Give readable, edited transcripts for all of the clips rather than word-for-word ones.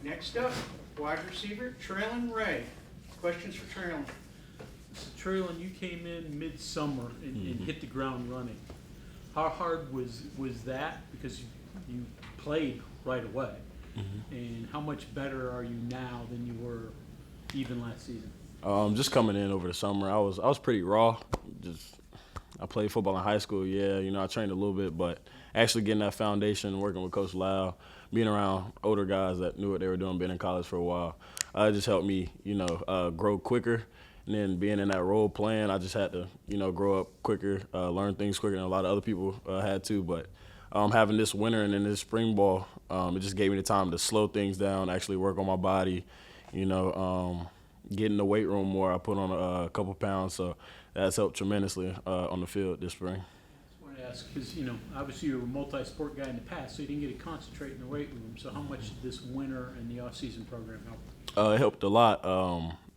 Next up, wide receiver, Traylon Ray. Questions for Traylon? So Traylon, you came in midsummer and hit the ground running. How hard was that? Because you played right away. And how much better are you now than you were even last season? Just coming in over the summer, I was pretty raw. I played football in high school. Yeah, I trained a little bit, but actually getting that foundation, working with Coach Lau, being around older guys that knew what they were doing, been in college for a while, it just helped me, grow quicker. And then being in that role playing, I just had to, grow up quicker, learn things quicker than a lot of other people had to. But having this winter and then this spring ball, it just gave me the time to slow things down, actually work on my body, get in the weight room more. I put on a couple pounds, so that's helped tremendously on the field this spring. I want to ask, because, obviously you were a multi-sport guy in the past, so you didn't get to concentrate in the weight room. So how much did this winter and the off-season program help? It helped a lot.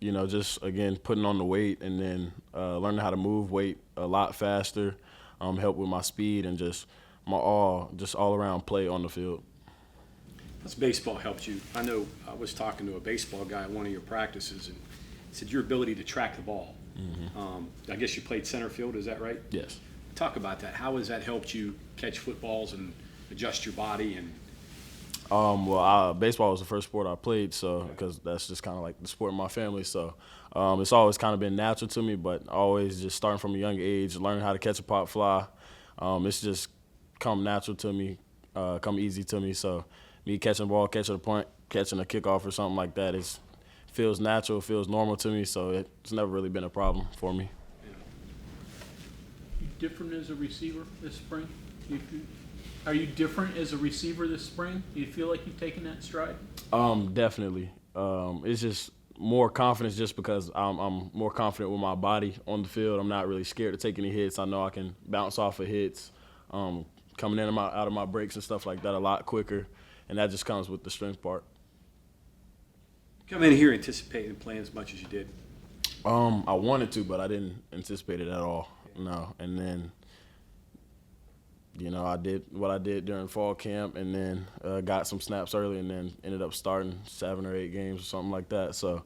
Just, again, putting on the weight and then learning how to move weight a lot faster, helped with my speed and just my all-around play on the field. How's baseball helped you? I know I was talking to a baseball guy at one of your practices and said your ability to track the ball. I guess you played center field, is that right? Yes. Talk about that. How has that helped you catch footballs and adjust your body? And baseball was the first sport I played, so because that's just kind of like the sport of my family. So it's always kind of been natural to me, but always just starting from a young age, learning how to catch a pop fly. It's just come natural to me, come easy to me. So me catching the ball, catching a point, catching a kickoff or something like that, it feels natural, feels normal to me. So it's never really been a problem for me. You different as a receiver this spring? Are you different as a receiver this spring? Do you feel like you've taken that stride? Definitely. It's just more confidence just because I'm more confident with my body on the field. I'm not really scared to take any hits. I know I can bounce off of hits, coming in and out of my breaks and stuff like that a lot quicker, and that just comes with the strength part. come in here anticipating playing as much as you did? I wanted to, but I didn't anticipate it at all. No, and then I did what I did during fall camp, and then got some snaps early, and then ended up starting 7 or 8 games or something like that. So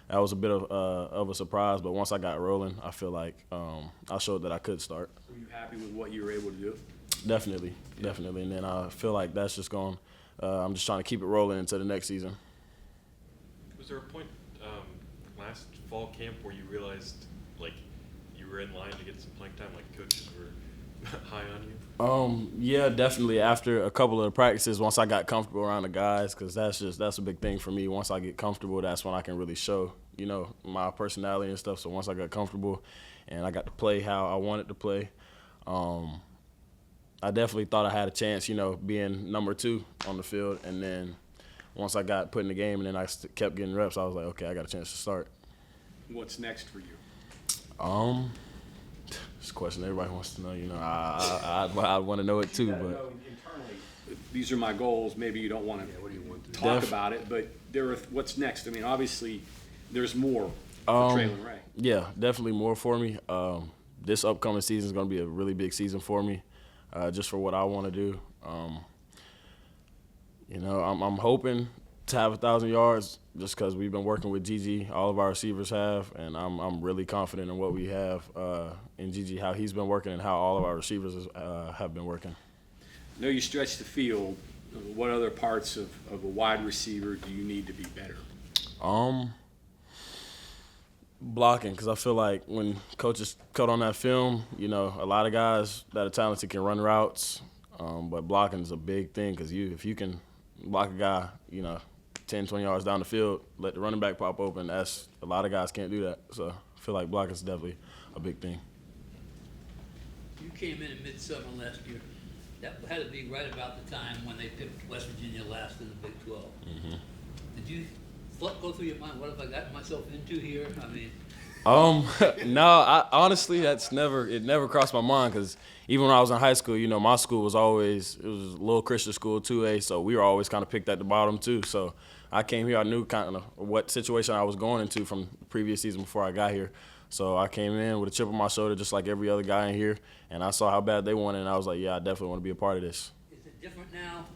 that was a bit of a surprise. But once I got rolling, I feel like I showed that I could start. Were you happy with what you were able to do? Definitely. And then I feel like that's just going. I'm just trying to keep it rolling into the next season. Was there a point last fall camp where you realized like you were in line to get some playing time, like coaches were high on you? Yeah, definitely. After a couple of the practices, once I got comfortable around the guys, because that's a big thing for me. Once I get comfortable, that's when I can really show, my personality and stuff. So once I got comfortable and I got to play how I wanted to play, I definitely thought I had a chance, being number 2 on the field. And then once I got put in the game and then I kept getting reps, I was like, okay, I got a chance to start. What's next for you? It's a question everybody wants to know. I want to know it too. But These are my goals. Maybe you don't want to talk about it, but what's next? I mean, obviously, there's more for Traylon Ray. Yeah, definitely more for me. This upcoming season is going to be a really big season for me, just for what I want to do. I'm hoping to have 1,000 yards just because we've been working with Gigi. All of our receivers have, and I'm really confident in what we have in Gigi, how he's been working and how all of our receivers have been working. I know you stretch the field. What other parts of a wide receiver do you need to be better? Blocking, because I feel like when coaches cut on that film, a lot of guys that are talented can run routes, but blocking is a big thing because if you can block a guy, 10, 20 yards down the field, let the running back pop open, a lot of guys can't do that. So I feel like blocking is definitely a big thing. You came in midsummer last year. That had to be right about the time when they picked West Virginia last in the Big 12. Mm-hmm. Did you go through your mind, what have I gotten myself into here? I mean, no, honestly, it never crossed my mind because even when I was in high school, my school was a little Christian school, 2A, so we were always kind of picked at the bottom too. So I came here, I knew kind of what situation I was going into from the previous season before I got here. So I came in with a chip on my shoulder just like every other guy in here, and I saw how bad they wanted, and I was like, yeah, I definitely want to be a part of this. is it different now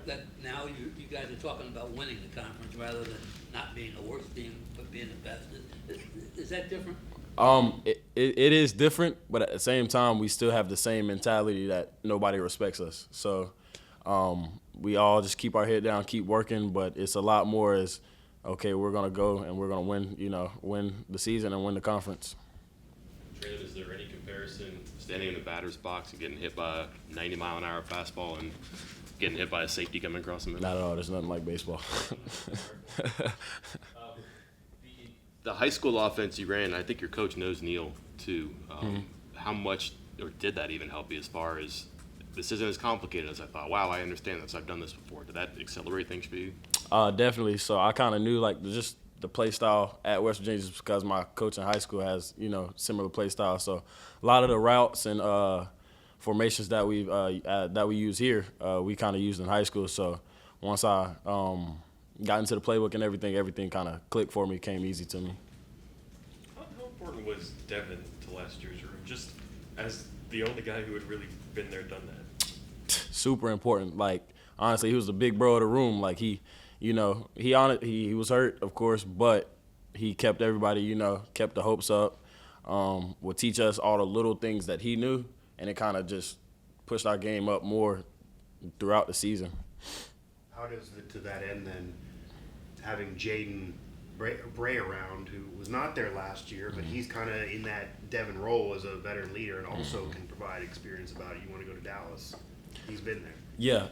that now you guys are talking about winning the conference rather than not being the worst team, but being the best. Is that different? It is different, but at the same time, we still have the same mentality that nobody respects us. So we all just keep our head down, keep working, but it's a lot more as, okay, we're going to go and we're going to win, win the season and win the conference. Traylon, is there any comparison standing in the batter's box and getting hit by a 90-mile-an-hour fastball and getting hit by a safety coming across the middle? Not at all. There's nothing like baseball. The high school offense you ran, I think your coach knows Neil too. How much, or did that even help you as far as this isn't as complicated as I thought? Wow, I understand this. I've done this before. Did that accelerate things for you? Definitely. So I kind of knew just the play style at West Virginia just because my coach in high school has, similar play style. So a lot of the routes and formations that we use here, we kind of used in high school. So once I got into the playbook and everything kind of clicked for me, came easy to me. How important was Devin to last year's room, just as the only guy who had really been there, done that? Super important. Like, honestly, he was the big bro of the room. Like, he was hurt, of course, but he kept everybody, kept the hopes up, would teach us all the little things that he knew, and it kind of just pushed our game up more throughout the season. How does to that end then, having Jaden Bray around, who was not there last year, but he's kind of in that Devin role as a veteran leader and also can provide experience about it. You want to go to Dallas. He's been there. Yeah,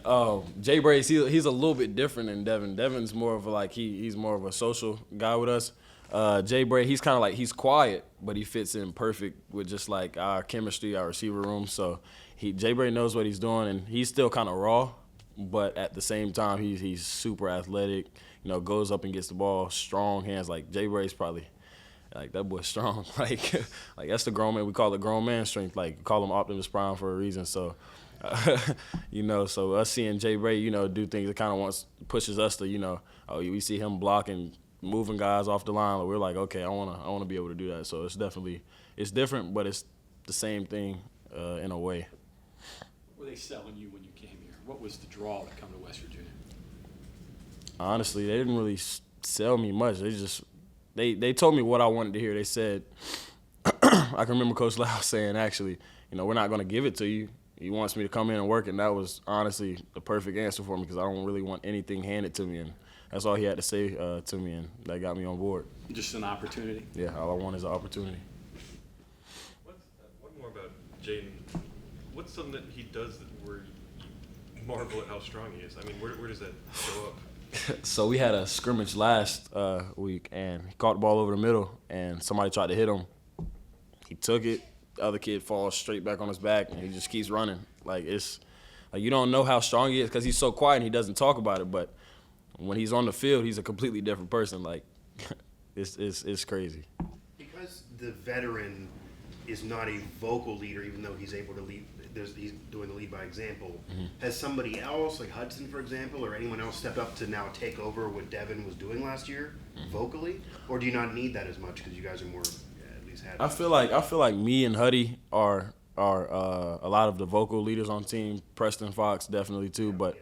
Jay Bray, he's a little bit different than Devin. Devin's more of he's more of a social guy with us. Jay Bray, he's kind of he's quiet, but he fits in perfect with just our chemistry, our receiver room. So Jay Bray knows what he's doing, and he's still kind of raw, but at the same time, he's super athletic. Goes up and gets the ball, strong hands. Jay Bray's probably that boy's strong. That's the grown man. We call it grown man strength. We call him Optimus Prime for a reason. So. So us seeing Jay Bray, do things that kind of pushes us to, we see him blocking, moving guys off the line. We're like, okay, I wanna be able to do that. So it's different, but it's the same thing in a way. What were they selling you when you came here? What was the draw to come to West Virginia? Honestly, they didn't really sell me much. They told me what I wanted to hear. They said, I can remember Coach Lau saying, actually, we're not gonna give it to you. He wants me to come in and work, and that was honestly the perfect answer for me because I don't really want anything handed to me, and that's all he had to say to me, and that got me on board. Just an opportunity? Yeah, all I want is an opportunity. One more about Jaden. What's something that he does where you marvel at how strong he is? I mean, where does that show up? So we had a scrimmage last week, and he caught the ball over the middle, and somebody tried to hit him. He took it. The other kid falls straight back on his back, and he just keeps running. You don't know how strong he is because he's so quiet and he doesn't talk about it. But when he's on the field, he's a completely different person. It's crazy. Because the veteran is not a vocal leader, even though he's able to lead. He's doing the lead by example. Has somebody else, like Hudson, for example, or anyone else stepped up to now take over what Devin was doing last year vocally? Or do you not need that as much because you guys are more at least had? I feel like me and Huddy are a lot of the vocal leaders on the team. Preston Fox definitely too, but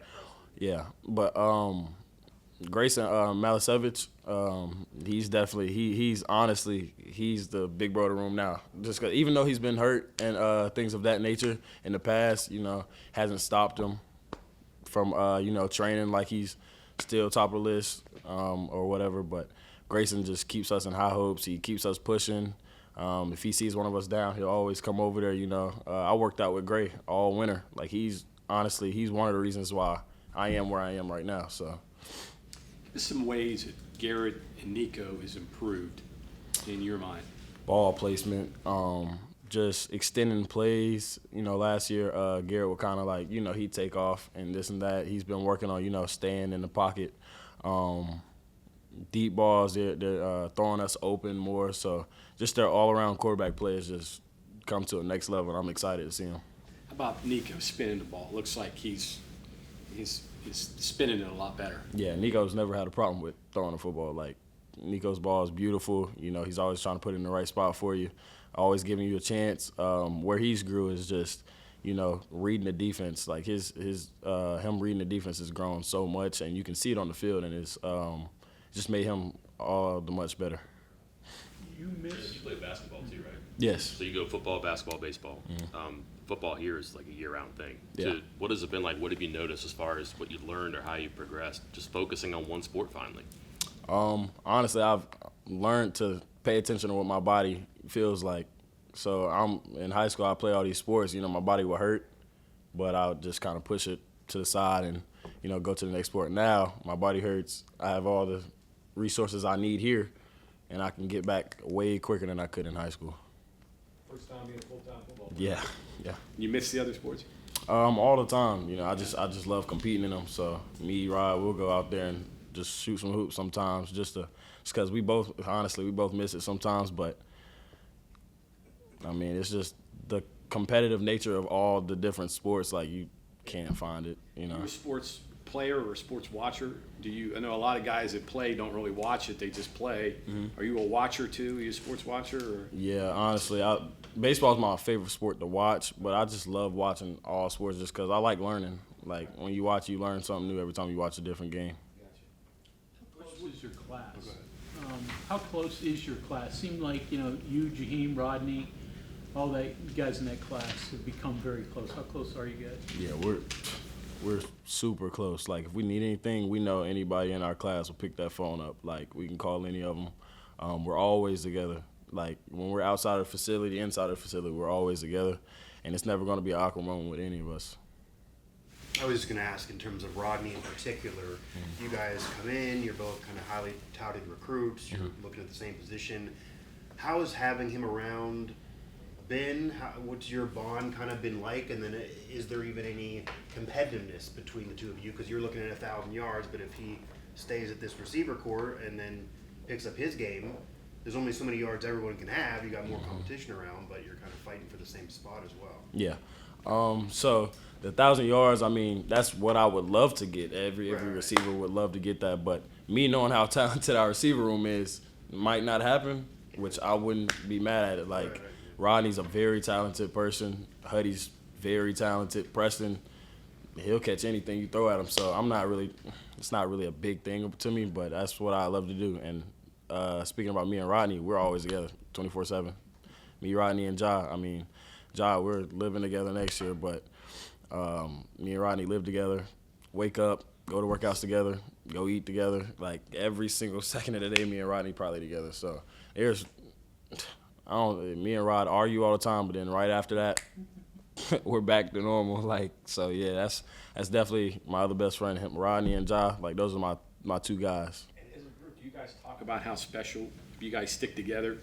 Grayson Malasevich, he's honestly the big bro of the room now. Just 'cause, even though he's been hurt and things of that nature in the past, hasn't stopped him from training like he's still top of the list or whatever. But Grayson just keeps us in high hopes. He keeps us pushing. If he sees one of us down, he'll always come over there. I worked out with Gray all winter. He's one of the reasons why I am where I am right now. So. There's some ways that Garrett and Nico has improved in your mind. Ball placement, just extending plays. Last year Garrett would kind of he'd take off and this and that. He's been working on staying in the pocket. Deep balls, they're throwing us open more. So just their all-around quarterback players just come to a next level, and I'm excited to see them. How about Nico spinning the ball? Looks like he's spinning it a lot better. Yeah, Nico's never had a problem with throwing the football. Nico's ball is beautiful. He's always trying to put it in the right spot for you, always giving you a chance. Where he's grew is just reading the defense. Like him reading the defense has grown so much, and you can see it on the field, and it's just made him all the much better. You miss You play basketball too, right? Yes. So you go football, basketball, baseball. Football here is like a year-round thing. Yeah. So what has it been like? What have you noticed as far as what you've learned or how you progressed? Just focusing on one sport finally. Honestly, I've learned to pay attention to what my body feels like. So I'm in high school. I play all these sports. My body would hurt, but I'll just kind of push it to the side and go to the next sport. Now my body hurts. I have all the resources I need here, and I can get back way quicker than I could in high school. First time being a full-time football. Yeah. You miss the other sports? All the time. I just love competing in them. So me, Rod, we'll go out there and just shoot some hoops sometimes, just because we both miss it sometimes. But I mean, it's just the competitive nature of all the different sports. Like you can't find it. Are you a sports player or a sports watcher? I know a lot of guys that play don't really watch it; they just play. Are you a watcher too? Are you a sports watcher? Or? Yeah, honestly, baseball is my favorite sport to watch, but I just love watching all sports just because I like learning. Like when you watch, you learn something new every time you watch a different game. How close is your class? How close is your class? Seemed like you, Jaheim, Rodney, all that guys in that class have become very close. How close are you guys? Yeah, we're super close. Like if we need anything, we know anybody in our class will pick that phone up. Like we can call any of them. We're always together. Like when we're outside of the facility, inside of the facility, we're always together, and it's never going to be an awkward moment with any of us. I was just going to ask in terms of Rodney in particular, you guys come in, you're both kind of highly touted recruits, you're looking at the same position. How has having him around been? What's your bond kind of been like? And then is there even any competitiveness between the two of you? Because you're looking at 1,000 yards, but if he stays at this receiver corps and then picks up his game, there's only so many yards everyone can have. You got more competition around, but you're kind of fighting for the same spot as well. Yeah. So the 1,000 yards, I mean, that's what I would love to get. Every receiver would love to get that. But me knowing how talented our receiver room is, might not happen, which I wouldn't be mad at it. Like, Rodney's a very talented person. Huddy's very talented. Preston, he'll catch anything you throw at him. So it's not really a big thing to me, but that's what I love to do. And speaking about me and Rodney, we're always together 24/7. Me, Rodney, and Ja. I mean, Ja, we're living together next year, but me and Rodney live together, wake up, go to workouts together, go eat together. Like every single second of the day, me and Rodney probably together. So me and Rod argue all the time, but then right after that, we're back to normal. Like, so yeah, that's definitely my other best friend, Rodney and Ja. Like those are my two guys. And as a group, do you guys talk about how special you guys stick together?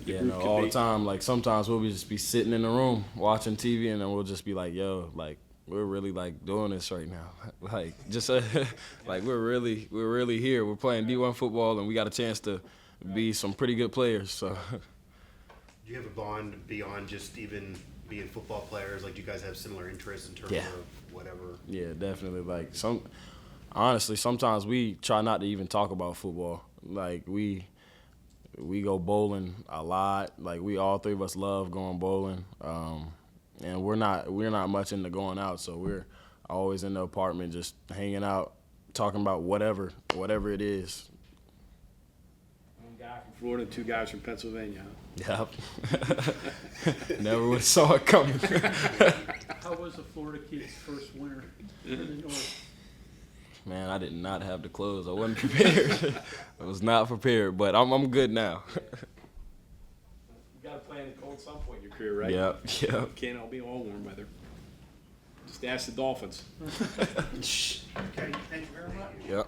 Yeah, no, all the time. Like sometimes we'll just be sitting in the room watching TV, and then we'll just be like, "Yo, like we're really like doing this right now. Like just like we're really here. We're playing D1 football, and we got a chance to be some pretty good players." So. Do you have a bond beyond just even being football players? Like, do you guys have similar interests in terms of whatever? Yeah, definitely. Like honestly, sometimes we try not to even talk about football. Like we go bowling a lot. Like all three of us love going bowling. And we're not much into going out, so we're always in the apartment just hanging out, talking about whatever it is. One guy from Florida, two guys from Pennsylvania. Yep. Never would have saw it coming. How was the Florida kid's first winter in the North? Man, I did not have the clothes. I wasn't prepared. I was not prepared, but I'm good now. You got to play in the cold at some point in your career, right? Yep. Can't all be all warm weather. Just ask the Dolphins. Okay, thank you very much. Yep.